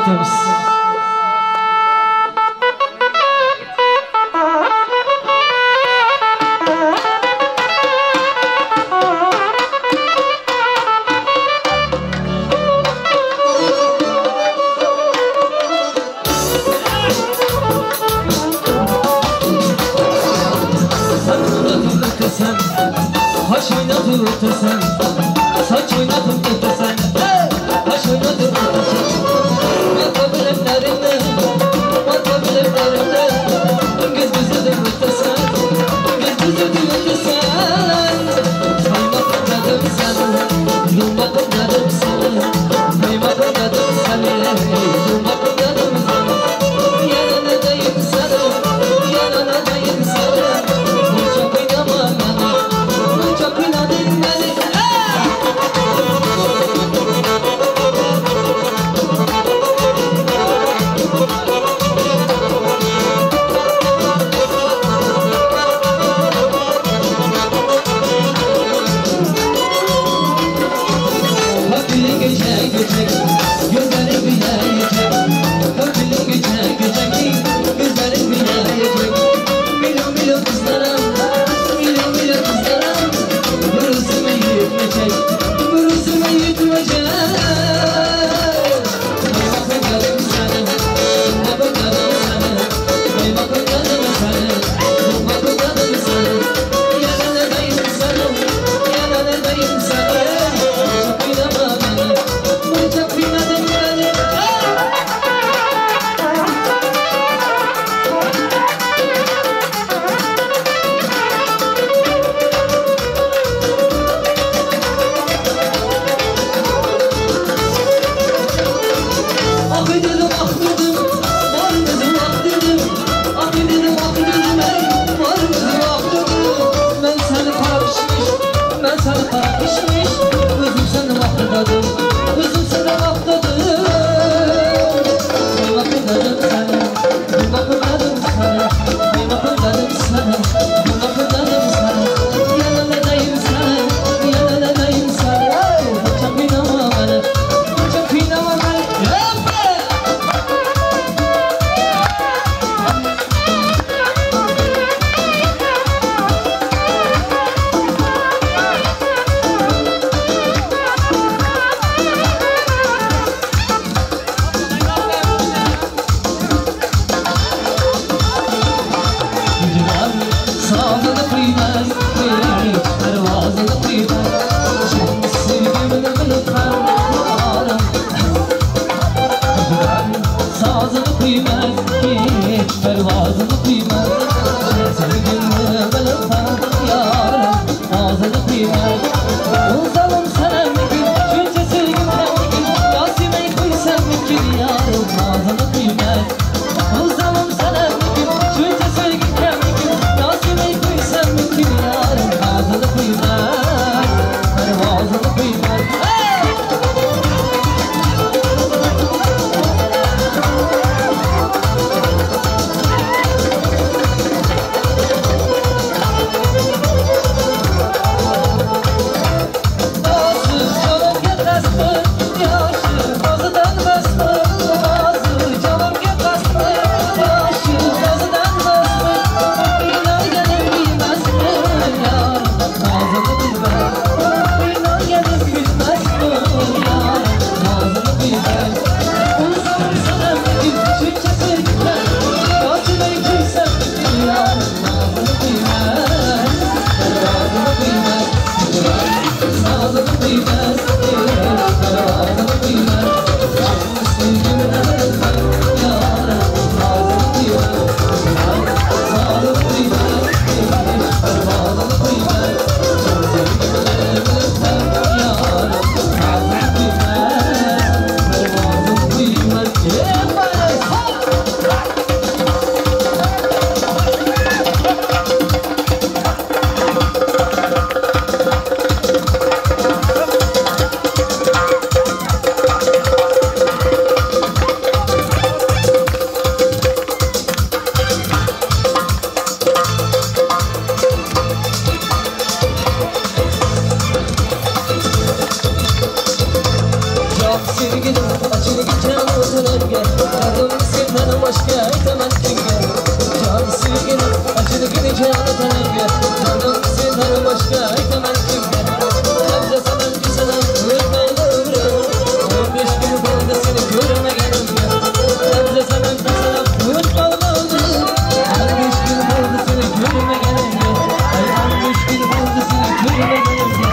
etamiz. Haş oynatıp ötesen, saç oynatıp ötesen, haş oynatıp ötesen. Marka bileklerinde, marka bileklerinde, göz gözüdür ötesen, göz gözüdür ötesen. Saymakın dedim seni, yılmakın dedim seni, saymakın dedim seni, yılmakın dedim seni. Yanına dayım seni, yanına dayım seni, çok oynama beni. Çok oynadın beni. Kalbin geçe geçe, gözlerin büyüyecek. Kalbin geçe geçe, gözlerin büyüyecek. Milyon milyon kızlara, milyon milyon kızlara. Burasını yıkmayacak, burasını yıkmayacak. Saymakın dedim sana, saymakın dedim sana, saymakın dedim sana, saymakın dedim sana. Yanına dayım sana, yanına dayım sana. Çok oynama beni, çok oynadın beni. Ah dedim, ah dedim, var dedim, ah dedim. Ah dedim, ah dedim, ey, var dedim, ah dedim. Ben seni kara pişmiş, ben seni kara pişmiş. Özüm seni mahvededim, özüm seni mahvededim. Saymakın dedim seni, saymakın dedim seni, saymakın dedim seni, saymakın dedim seni. Yanına dayım seni, yanına dayım seni. Çok oynama beni, çok oynama beni. Gücüler sağlığını kıymaz, pervazını kıymaz. Şimdi sevgimini lütfen ara. Gücüler sağlığını kıymaz, pervazını kıymaz. Sevgimini lütfen ara, ağzını kıymaz. Uzalım sana mümkün, çünkü sevgim temkin. Yasimeyi kıysam mümkün yarım, ağzını kıymaz. Uzalım sana mümkün, çünkü sevgim temkin. Yasimeyi kıysam mümkün yarım, ağzını kıymaz, pervazını kıymaz. Sevgilim açını geçen ortalar gel. başka aytamam kimge Can sevgilim acılıkını canlatamam ya Canım senden başka aytamam kimge Hemze sana bir sana unutmayın ömrüm 15 gün oldu seni görmeyenim ya Hemze sana bir sana unutmayın ömrüm 15 gün oldu seni görmeyenim ya Ay 15 gün oldu seni görmeyenim ya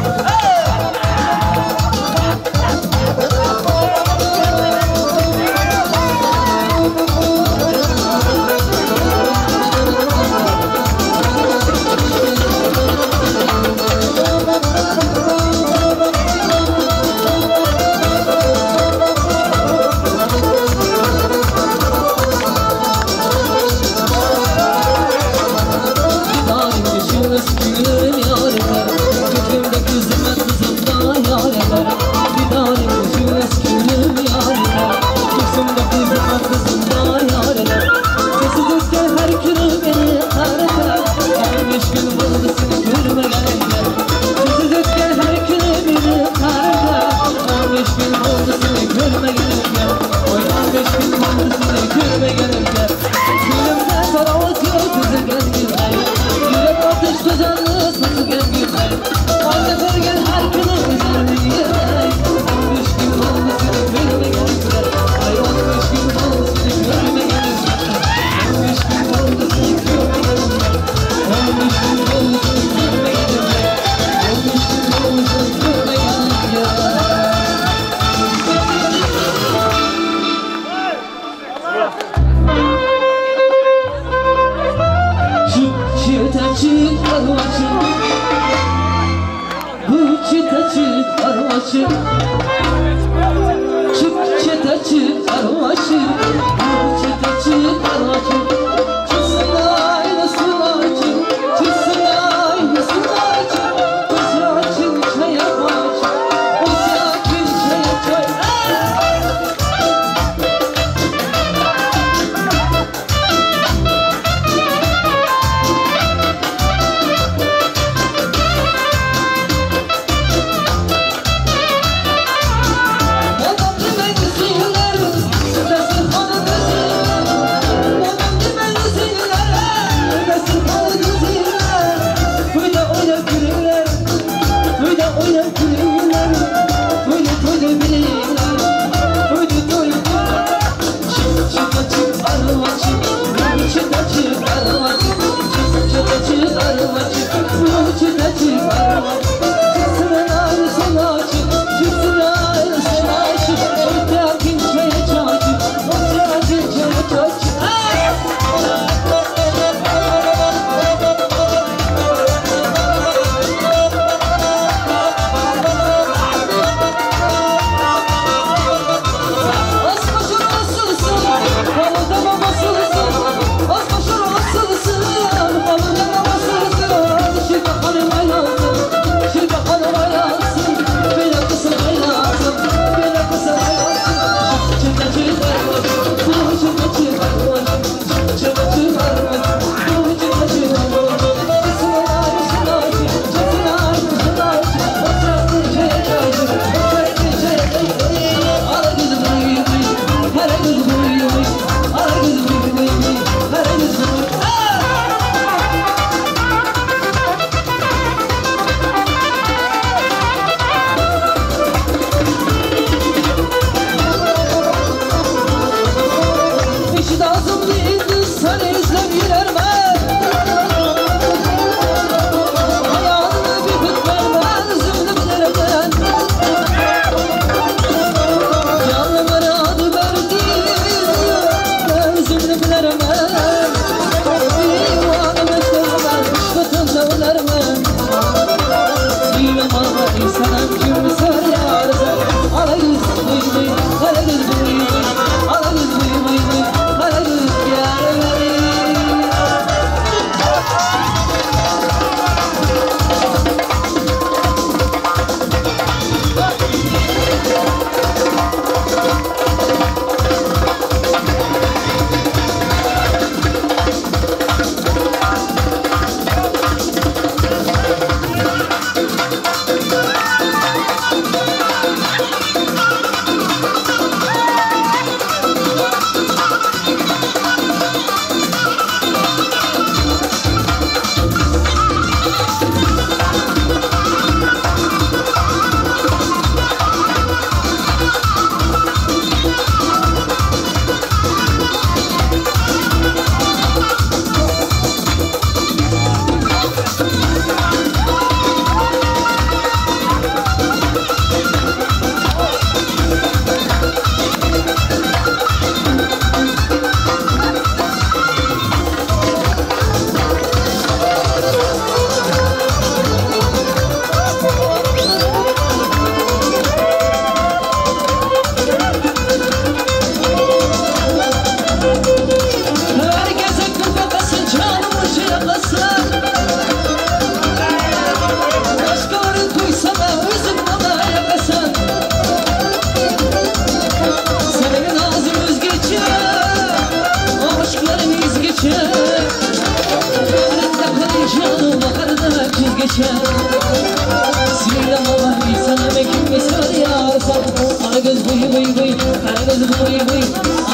buy buy,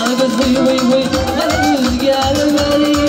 ana göz buy buy buy, kara göz gelmeli.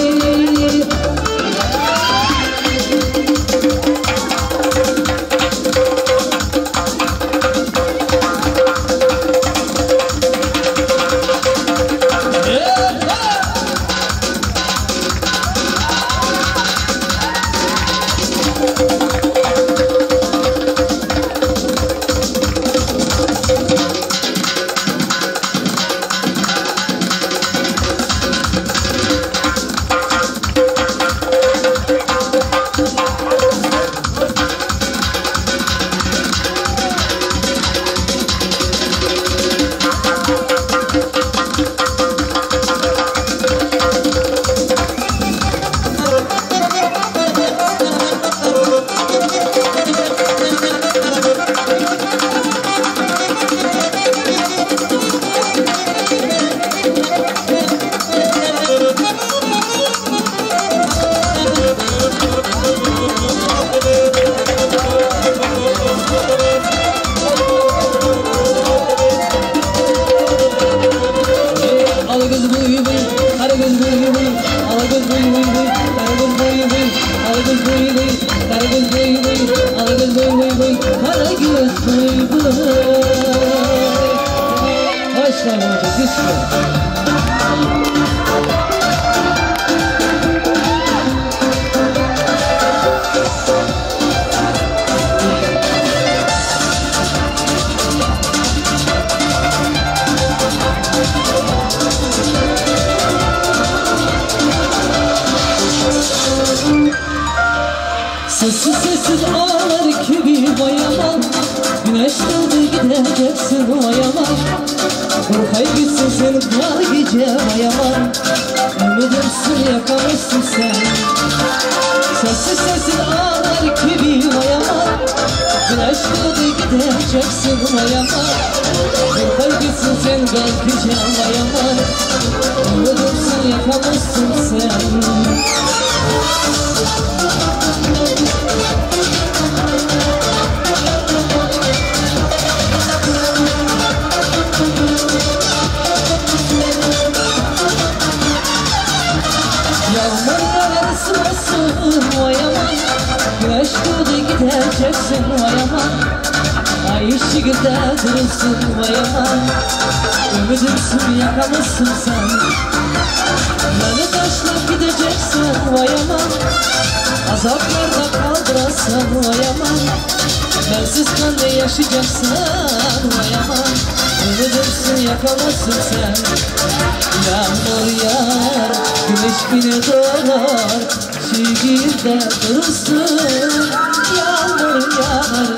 Sessiz sessiz ağlar ki bir bayaman, güneş doğdu gideceksin bayaman. Korkay gitsin sen var gece bayaman, ümidimsin yakamışsın sen. Sessiz sessiz ağlar ki bir bayaman, güneş doğdu gideceksin bayaman. Korkay gitsin sen var gece bayaman, ümidimsin yakamışsın sen. Yağmurlar ısımasın o yaman, güneş doğdu gideceksin o yaman. Ay ışıkta durursun o yaman, ümidimsin yakamışsın sen. Beni taşlayıp gideceksin o yaman, azaplarda kaldırasın o yaman. Bensiz kanla yaşayacaksın o yaman, ümidimsin yakamışsın sen. Yağmur yağar, güneş bile doğar, şiirde durursun. Yağmur yağar,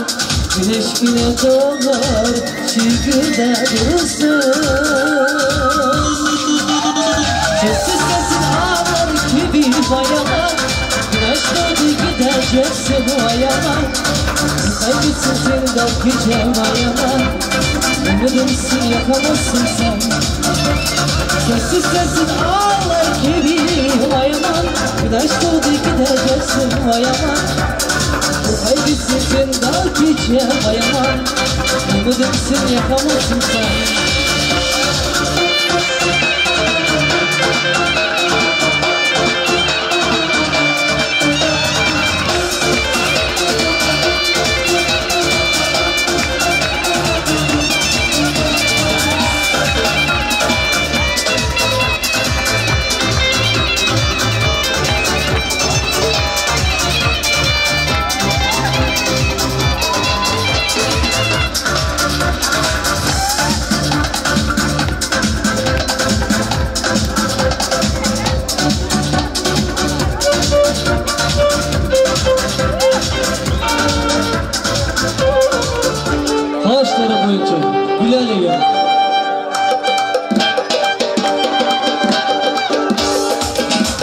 güneş bile doğar, şiirde durursun. Sessiz sessiz ağlar ki bir bayaman, güneş doğdu gideceksin o yaman. Kaybetsin seni de gece bayaman, ümidimsin yakamazsın sen. Sessiz sessiz ağlar ki bir bayaman, güneş doğdu gideceksin bayaman. Kaybetsin seni de gece bayaman, ümidimsin yakamazsın sen. Ağaçları boyunca gülerle gel.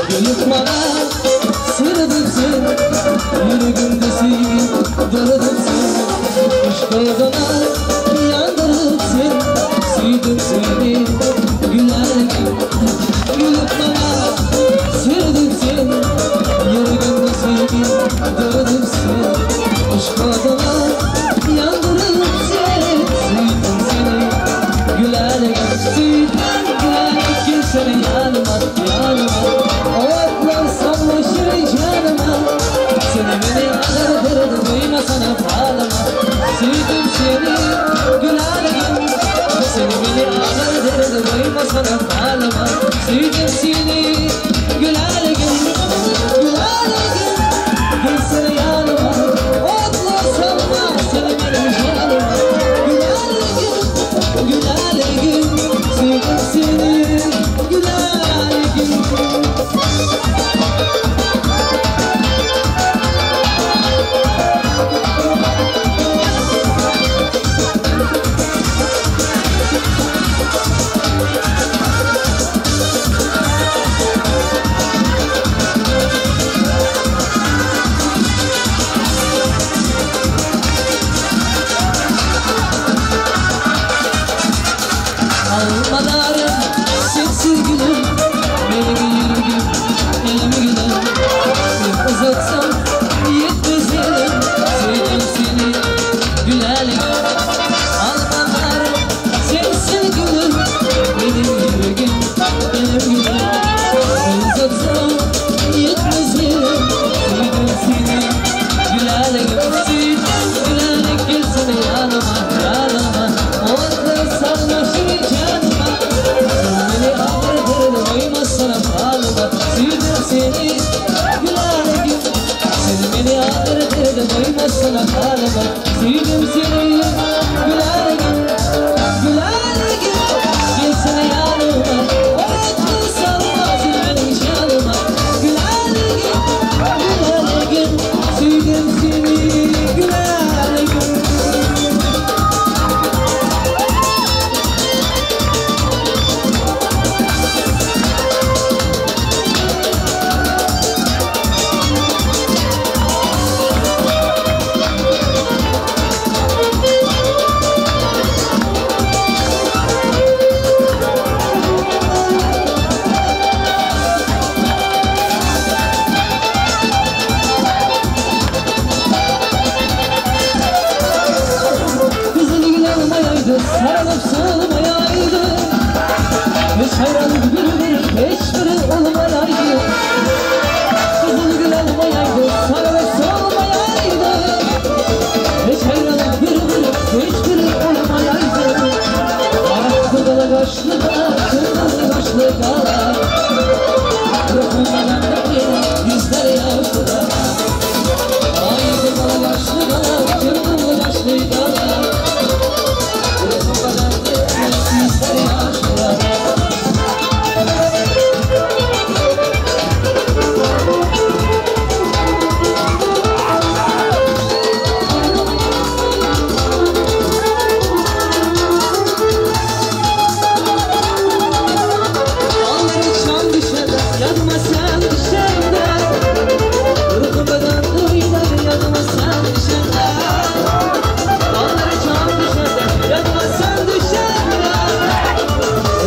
Gönlüm bana sırrıdırsın, yüreğimdesin, doludırsın. Aşk olana yandırırsın, sevdim seni gülerle gel. Gönlüm bana sırrıdırsın, yüreğimdesin, doludırsın. Aşk olana yandırırsın, sevdim seni gülerle gel. Süten gülerek gel seni yanıma, yanıma. Otlar sallaşır canıma. Seni beni ağırdır duyma sana bağlama. Sütüm seni gülerek. Seni beni ağırdır duyma sana bağlama. Sütüm seni gülerek. Gülerek gel seni yanıma. Otlar salma seni benim yanıma. Gülerek sütüm seni gülerek. Almalarım sensiz gülüm, benim yüreğim elimi gülüm. Bir uzatsam yetmez yerim, sütüm seni gülerek. Almalarım sensiz gülüm, benim yüreğim elimi gülüm. Bir uzatsam yetmez yerim, sütüm seni gülerek. Sütüm gülerek gel seni yanıma, yanıma. Otlar sarmaşır canıma. Beni ağırdır doyma sana bağlama. Sütüm seni gülerek. Sen beni ağırdır doyma sana bağlama. Sütüm seni gülerek. Gülerek gel seni yanıma. Otlar sarmaz benim canıma. Gülerek, gülerek sütüm seni gülerek. Kızıl gül almayaydı, sarılıp sığmayaydı. Hiç hayranlık birbiri, hiçbiri olmayaydı. Kızıl gül almayaydı, sarılıp sığmayaydı. Hiç hayranlık birbiri, hiçbiri olmayaydı. Araklı dala kaşlı dala, kırmızı kaşlı dala. Ruhumdan öptü, yüzleri yaşlı dala. Haydi dala kaşlı dala, kırmızı kaşlı dala. Ruhumdan öptü, yüzleri yaşlı dala. Ağları çam düşende, yanma sen düşende. Ruhumdan duylar, yanma sen düşende. Ağları çam düşende, yanma sen düşende.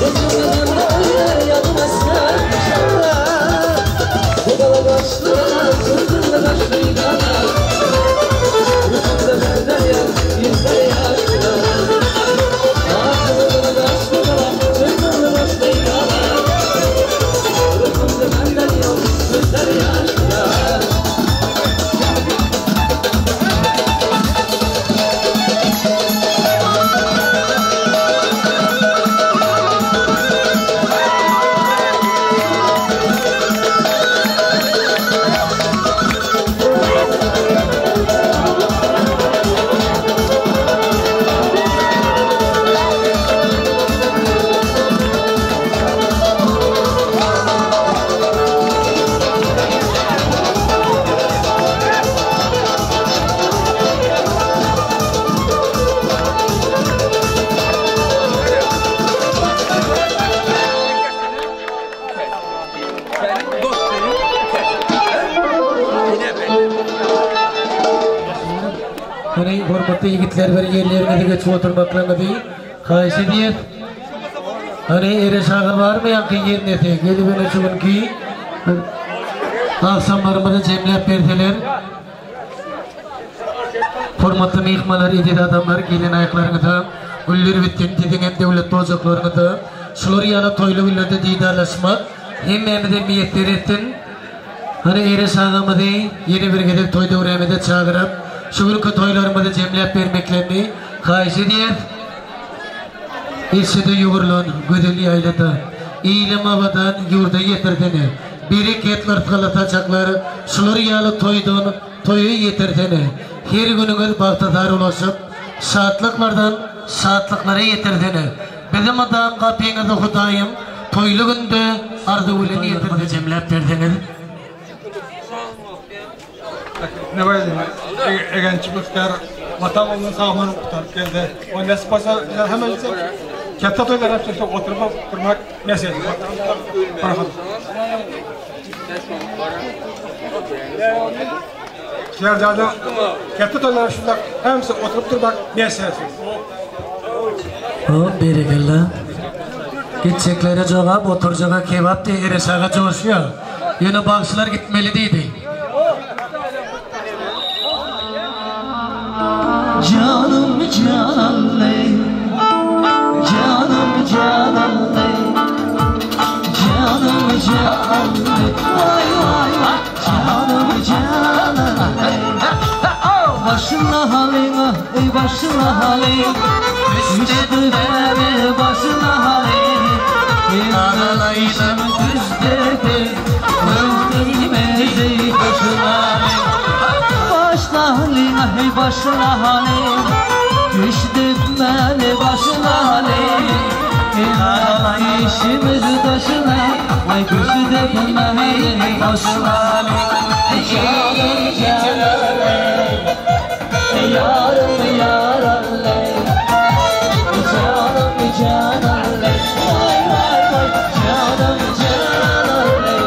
Ruhumdan duylar, yanma sen düşende. Bu dala kaşlı dala, kırmızı kaşlı dala. Ruhumda benden ya, yüzleri yaşlı dala. Ağzı dala kaşlı dala, kırmızı kaşlı dala. Ruhumda benden ya, yüzleri yaşlı dala. Hani hurmatlı yigitler bir yerlerine de geçip oturmaklarına değil. Kaysi diyet. Hani ere şağı var mı yankı yerine de gelip öne çıkın ki akşamlarımızı cemlep verdiler. Hurmatlı mihmalar, edil adamlar gelin ayaklarını da Güller bitten dediğin devlet bozuklarını da Şloriyana toylu güllerde didarlaşmak hemmemide miyetler ettin. Hani ere sağlamada yeni bir gidip toyda uğramada çağırıp şugulku toylarımda cemlep vermeklerini kayışı diye İlçede yuvarlan güdeli aylada İlim avadan yurda yetirdiğini Bereket kalatacaklar Şloriyalı toyu yetirdiğini her gününüz bahtadar ulaşıp saatlıklara yetirdiğini bizim adam kapıyınızı Hudayım toylu günde ardı uleni yetirdi cemlep verdiniz. Ne var dedim? Egençi Bıskar vatan onun sağmanı kurtarıp geldi. O ne spasa hemen katta toylar hepsi oturup durmak mesele. Şehirde katta toylar şurada hepsi oturup durmak mesele. O berekallah. Gidecekleri cevap oturacağı kebap diye eresağa coşuyor. Yine bağışlar gitmeli değildi. Canım cananley, canım cananley, canım cananley, vay vay vay, canım cananley. Başına haline, ey başına haline, düştü beni başına haline. Ağlaydım düştü, öldüm beni başına haline. Başına haline, ey başına haline, düştü beni başına haline. Ağlay işimiz taşına, ay düştü beni başına haline. Canım cananley, yarım yaraley, canım cananley, vay vay vay, canım cananley.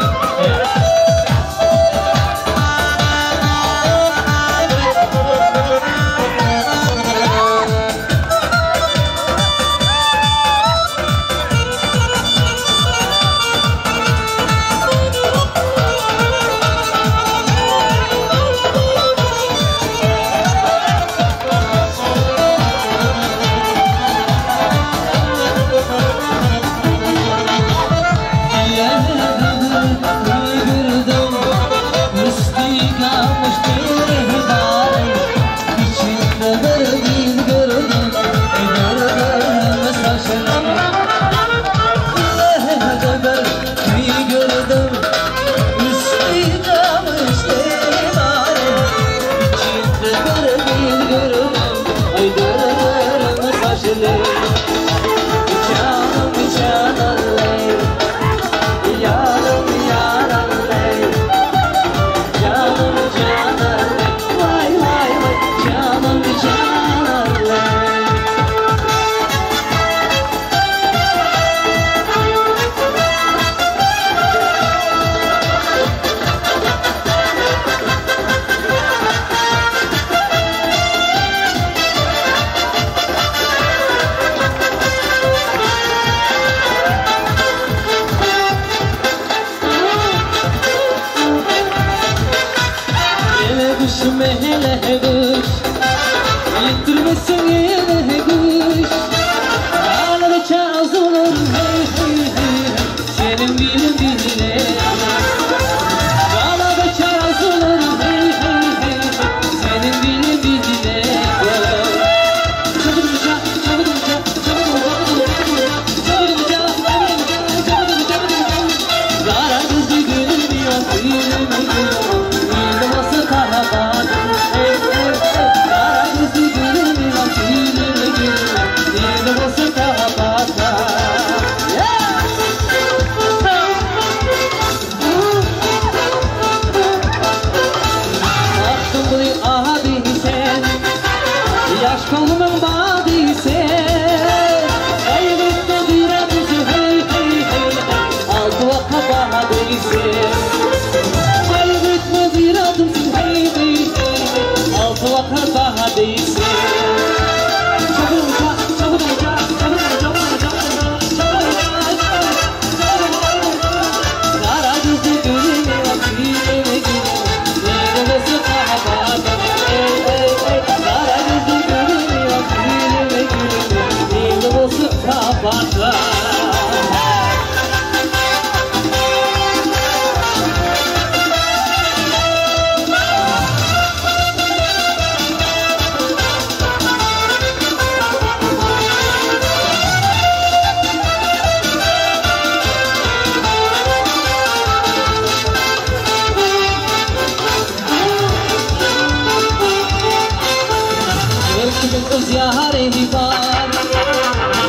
öz yâri var,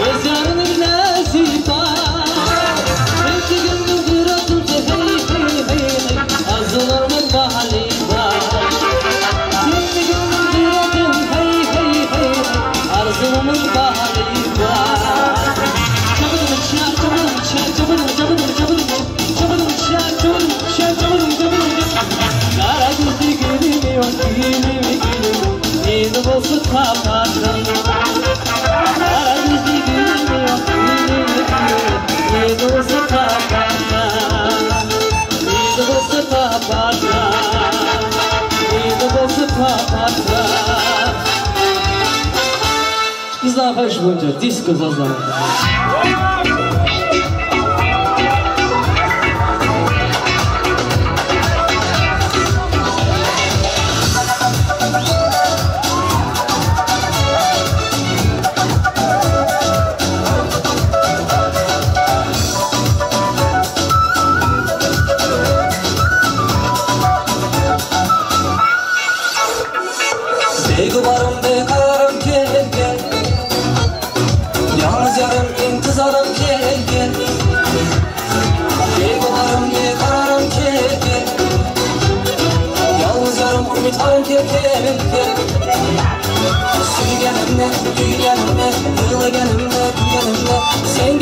öz yarının nesi var. Belki gönlüm kıratımsa hey hey hey hey, arzularımın bahali var. Belki gönlüm kıratım hey hey hey hey, arzularımın bahali var. Çabırım çar, çabırım çar, çabırım çabırım çabırım, çabırım çar, çabırım çar, çabırım çabırım. Kara gözlü gülüm yok, gülüm gülüm, yeni olsun kapatın. Kara gözlü gülüm yok, gülüm gülüm, yeni olsun kapatın. Yeni olsun kapatın, yeni olsun kapatın. Kızlar hoş bulduk, disco zazlar. Begubarım bekarım gel gel, yalnız yarım intizarım gel gel. Begubarım bekarım gel gel, yalnız yarım ümitarım gel gel gel. Sürgenimle, düğgenimle, yığılgenimle, düğgenimle, sen